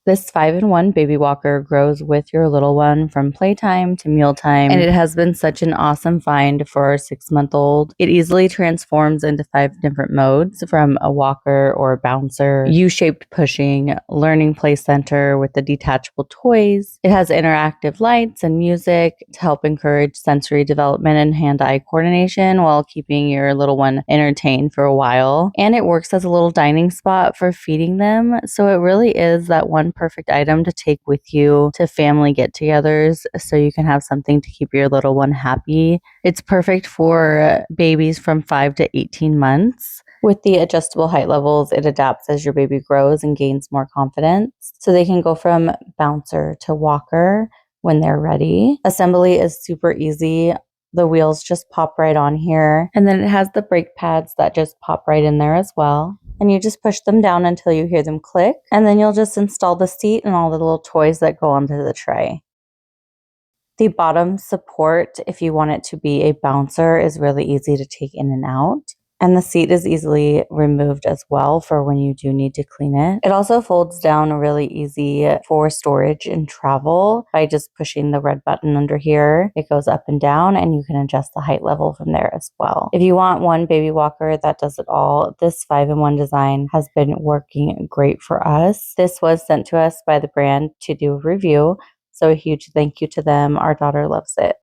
This 5-in-1 baby walker grows with your little one from playtime to mealtime, and it has been such an awesome find for our 6-month-old. It easily transforms into 5 different modes, from a walker or a bouncer, U-shaped pushing, learning play center with the detachable toys. It has interactive lights and music to help encourage sensory development and hand-eye coordination while keeping your little one entertained for a while. And it works as a little dining spot for feeding them, so it really is that one perfect item to take with you to family get-togethers so you can have something to keep your little one happy. It's perfect for babies from 5 to 18 months. With the adjustable height levels, it adapts as your baby grows and gains more confidence. So they can go from bouncer to walker when they're ready. Assembly is super easy. The wheels just pop right on here. And then it has the brake pads that just pop right in there as well. And you just push them down until you hear them click. And then you'll just install the seat and all the little toys that go onto the tray. The bottom support, if you want it to be a bouncer, is really easy to take in and out. And the seat is easily removed as well for when you do need to clean it. It also folds down really easy for storage and travel by just pushing the red button under here. It goes up and down, and you can adjust the height level from there as well. If you want one baby walker that does it all, this 5-in-1 design has been working great for us. This was sent to us by the brand to do a review, so a huge thank you to them. Our daughter loves it.